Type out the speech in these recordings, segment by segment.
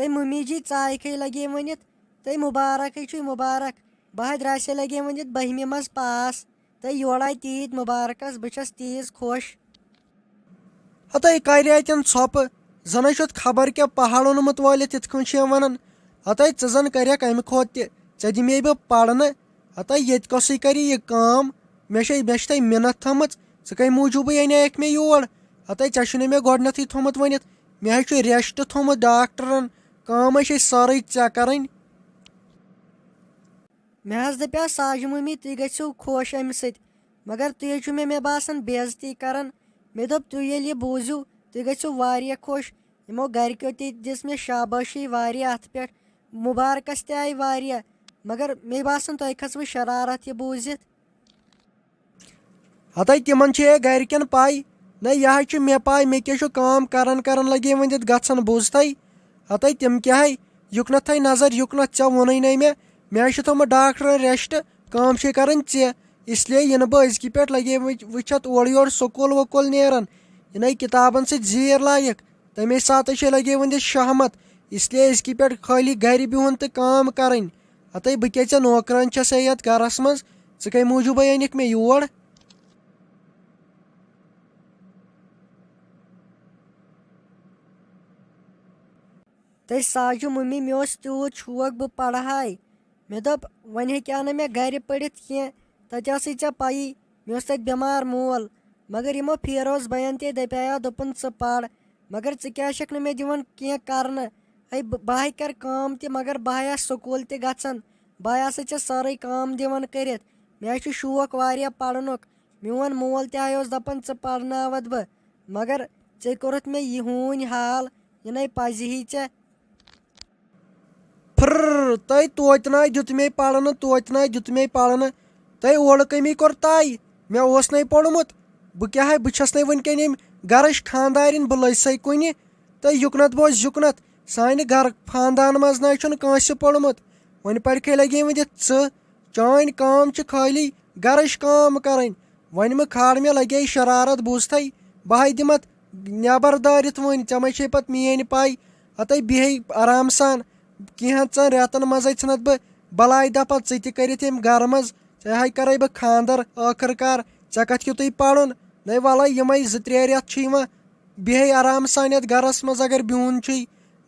تۄہہِ مٔمی جی ژایکھٕے لگے ؤنِتھ تۄہہِ مُبارکٕے چھُے مُبارک بہٕ درٛاسے لگے ؤنِتھ 12مہِ منٛز پاس تۄہہِ یورٕ آے تیٖتۍ مُبارکس بہٕ چھس تیٖژ خۄش ہتاے کرِ اتٮ۪ن ژھۄپہٕ زن چھُتھ خبر کیٛاہ پہاڑ اوٚنمُت وٲلِتھ یِتھ کٔنۍ چھِ یِم ونان ہتاے ژٕ زن کریکھ امہِ کھۄتہٕ تہِ ژےٚ دِمے بہٕ پرنہٕ ہتاے ییٚتہِ کۄسٕے کرِ یہِ کٲم مےٚ چھے تۄہہِ مِنتھ تھٲمٕژ ژٕ کمہِ موٗجوٗبٕے انیکھ مےٚ یور ہتاے ژےٚ چھُنہٕ مےٚ گۄڈنیتھٕے تھوٚمُت ؤنِتھ مےٚ حظ چھُ ریسٹ تھوٚمُت ڈاکٹرن کٲم حظ چھے سٲرٕے ژےٚ کرٕنۍ مےٚ حظ دپیٛاو ساجہِ مٔمی تُہۍ گٔژھِو خۄش امہِ سۭتۍ مگر تُہۍ حظ چھِو مےٚ باسان بے عزتی کران مےٚ دوٚپ تُہۍ ییٚلہِ یہِ بوٗزِو تُہۍ گٔژھِو واریاہ خۄش یِمو گرِکیو تہِ دِژ مےٚ شابٲشی واریاہ اتھ پٮ۪ٹھ مُبارکس تہِ آیہِ واریاہ مگر مےٚ باسان تۄہہِ کھژوٕ شرارت یہِ بوٗزِتھ ہتاے تِمن چھے گرِکٮ۪ن پاے نہ یہِ حظ چھِ مےٚ پاے مےٚ کیٛاہ چھُ کٲم کران لگے ؤنِتھ گژھان بوٗزتھے ہتاے تِم کیٛاہ ہے یُکنتھ تھٲے نظر یُکنتھ ژےٚ ووٚنُے نَے مےٚ حظ چھُ تھوٚمُت ڈاکٹرن ریسٹ کٲم چھے کرٕنۍ ژےٚ اسلیے یِنہٕ بہٕ أزکہِ پٮ۪ٹھ لگے وٕچھتھ اورٕ یورٕ سکوٗل وکوٗل نیران یِنَے کِتابن سۭتۍ زیٖر لایَکھ تمے ساتہٕ شے لگے ؤنِتھ شہمت اسلیے أزکہِ پٮ۪ٹھ خٲلی گرِ بِہُن تہٕ کٲم کرٕنۍ ہتاے بہٕ کیٛاہ ژےٚ نوکران چھسے یتھ گرس منٛز ژٕ کمہِ موٗجوٗبے أنِکھ مےٚ یور تۄہہِ ساجہِ مٔمی مےٚ اوس تیوٗت شوق بہٕ پرٕ ہاے مےٚ دوٚپ وۄنۍ ہیٚکہِ نہٕ مےٚ گرِ پٔرِتھ کینٛہہ تتہِ ٲسٕے ژےٚ پَیی مےٚ اوس تتہِ بٮ۪مار مول مگر یِمو فیروز بھین تے دپیاو دوٚپُن ژٕ پر مگر ژٕ کیٛازِ چھکھ نہٕ مےٚ دِوان کینٛہہ کرنہٕ ہے بہٕ ہاے کرٕ کٲم تہِ مگر بہٕ ہاے آسہٕ سکوٗل تہِ گژھان بہٕ آسے ژےٚ سٲرٕے کٲم دِوان کٔرِتھ مےٚ حظ چھُ شوق واریاہ پرنُک میون مول تہِ ہاے اوس دپان ژٕ پرناوتھ بہٕ مگر ژےٚ کوٚرُتھ مےٚ یہِ ہوٗنۍ حال یہِ نَے پزِ ہی ژےٚ پھرر تۄہہِ توتہِ ناے دیُت مے پرنہٕ توتہِ ناے دیُت مے پرنہٕ تۄہہِ اوڑٕ کٔمی کوٚر تایہِ مےٚ اوس نَے پوٚرمُت بہٕ کیٛاہ ہے بہٕ چھس نَے وٕنکیٚن ییٚمہِ گرٕچ خانٛدارِنۍ بہٕ لٔجسَے کُنہِ تہٕ یُکنتھ بوز یُکنتھ سانہِ گرٕ خانٛدان منٛز نَے چھُنہٕ کٲنٛسہِ پوٚرمُت وۄنۍ پرکھے لگے ؤنِتھ ژٕ چٲنۍ کٲم چھِ خٲلی گرٕچ کٲم کرٕنۍ وۄنۍ مہٕ کھال مےٚ لگے شرارت بوٗزتھے بہٕ ہاے دِمتھ نٮ۪بر دٲرِتھ وۄنۍ ژےٚ ما چھے پتہٕ میٲنۍ پاے ہتاے بیٚہے آرام سان کینٛژن رٮ۪تن منٛزے ژھٕنتھ بہٕ بلاے دپا ژٕ تہِ کٔرِتھ ییٚمہِ گرٕ منٛز ژےٚ ہاے کرے بہٕ خانٛدر ٲخٕر کار ژےٚ کتھ یُتُے پرُن نَے وَلے یِمے 2-3 رٮ۪تھ چھِ یِوان بیٚہے آرام سان یتھ گرس منٛز اگر بِہُن چھُے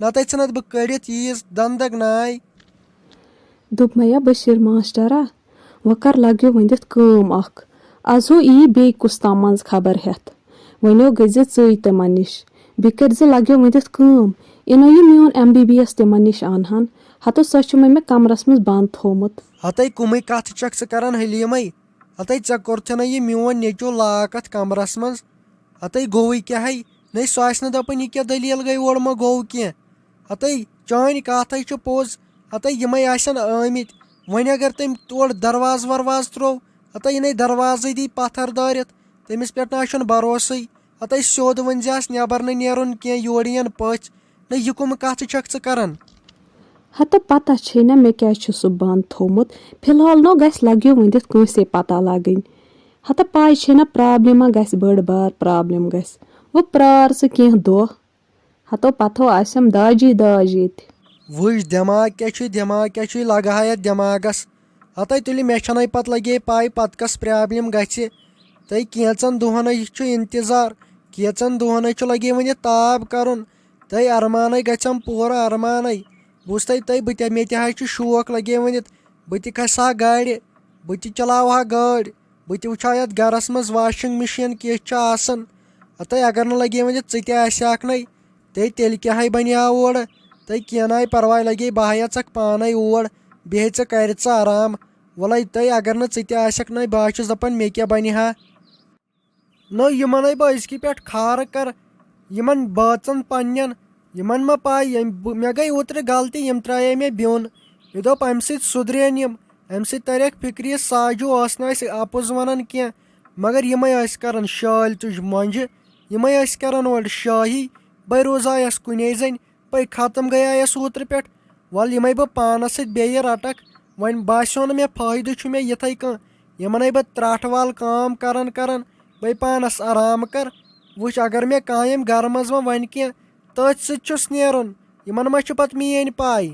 نتہٕ ژھٕنتھ بہٕ کٔڑِتھ ییٖژ دندک ناے دوٚپ مےٚ بشیٖر ماشٹرا وۄنۍ کر لگیو ؤنِتھ کٲم اکھ آز ہو یی بیٚیہِ کُستام منٛز خبر ہٮ۪تھ وۄنۍ گٔژھۍ زِ ژٕے تِمن نِش بیٚیہِ کٔرزِ لگیو ؤنِتھ کٲم یِنہٕ میون MBBS تِمن نِش انہن ہتہٕ سۄ چھُ مےٚ کمرس منٛز بنٛد تھومُت ہتاے کُمٕے کتھ چھکھ ژٕ کران حلیٖمے ہتاے ژےٚ کوٚرتھے یہِ میون نیٚچوٗ لاک اتھ کمرس منٛز ہتاے گوٚوٕے کیٛاہ ہے نَے سُہ آسہِ نہٕ دپان یہِ کیٛاہ دٔلیٖل گٔے اورٕ ما گوٚو کینٛہہ ہتاے چٲنۍ کتھ ہے چھِ پوٚز ہتاے یِمے آسن آمٕتۍ وۄنۍ اگر تٔمۍ تورٕ دروازٕ وروازٕ تروو ہتاے یہِ نَے دروازے دی پتھر دٲرِتھ تٔمِس پٮ۪ٹھ نہ چھُنہٕ بروسٕے ہتاے سیوٚد ؤنۍ زِہس نٮ۪بر نہٕ نیرُن کینٛہہ یورٕ یِن پٔژھۍ نہ یہِ کُم کتھ چھکھ ژٕ کران ہتہٕ پتہ چھے نہ مےٚ کیٛازِ چھُ سُہ بنٛد تھومُت فِلحال نو گژھِ لگیو ؤنِتھ کٲنٛسے پتہ لگٕنۍ ہتہٕ پاے چھے نہ پرابلِم گژھِ بٔڑ بار پرابلِم گژھِ وۄنۍ پرٛار ژٕ کینٛہہ دۄہ ہتو پتہو آسٮ۪م داجی داج ییٚتہِ وٕچھ دٮ۪ماغ کیٛاہ چھُے لگہٕ ہا یتھ دٮ۪ماغس ہتاے تُلہِ مےٚ چھنَے پتہٕ لگے پاے پتہٕ کۄس پرابلِم گژھِ تۄہہِ کینٛژن دۄہنٕے چھُ انتظار کینٛژن دۄہنٕے چھُ لگے ؤنِتھ تاب کرُن تۄہہِ ارمانے گژھٮ۪م پوٗرٕ ارمانے بوٗزتھے تۄہہِ مےٚ تہِ حظ چھُ شوق لگے ؤنِتھ بہٕ تہِ کھسہٕ ہا گاڑِ بہٕ تہِ چلاو ہا گٲڑۍ بہٕ تہِ وٕچھٕ ہا یتھ گرس منٛز واشنٛگ مِشیٖن کِژھ چھِ آسان ہتاے اگر نہٕ لگے ؤنِتھ ژٕ تہِ آسہٕ نَے تیٚلہِ کیٛاہ ہے بنہِ ہا اورٕ تۄہہِ کینٛہہ ناے پرواے لگے بہٕ ہاے ژکھ پانے اور بیٚیہِ ژٕ کرِ ژٕ آرام وَلے تۄہہِ اگر نہٕ ژٕ تہِ آسکھ نَے بہٕ حظ چھُس دپان مےٚ کیٛاہ بنہِ ہا نہ یِمنٕے بہٕ أزکہِ پٮ۪ٹھ کھارٕ کر یِمن بٲژن پننٮ۪ن یِمن ما پاے مےٚ گٔے اوترٕ غلطی یِم ترٛایے مےٚ بیوٚن مےٚ دوٚپ امہِ سۭتۍ سُدرن یِم امہِ سۭتۍ تریکھ فِکرِ یہِ ساجوٗ ٲس نہٕ اَسہِ اَپُز ونان کینٛہہ مگر یِمے ٲسۍ کران شٲلۍ تُجہِ مۄنجہِ یِمے ٲسۍ کران اورٕ شٲہی بے روزایس کُنے زٔنۍ بے ختم گٔیایس اوترٕ پٮ۪ٹھ وَلہٕ یِمے بہٕ پانس سۭتۍ بیٚیہِ رٹکھ وۄنۍ باسیو نہٕ مےٚ فٲیدٕ چھُ مےٚ یِتھٕے کٔنۍ یِمنٕے بہٕ ترٛٹھ وال کٲم کران بے پانس آرام کر وٕچھ اگر مےٚ کانٛہہ ییٚمہِ گرٕ منٛز وۄنۍ کینٛہہ تٔتھۍ سۭتۍ چھُس نیرُن یِمن ما چھِ پتہٕ میٲنۍ پاے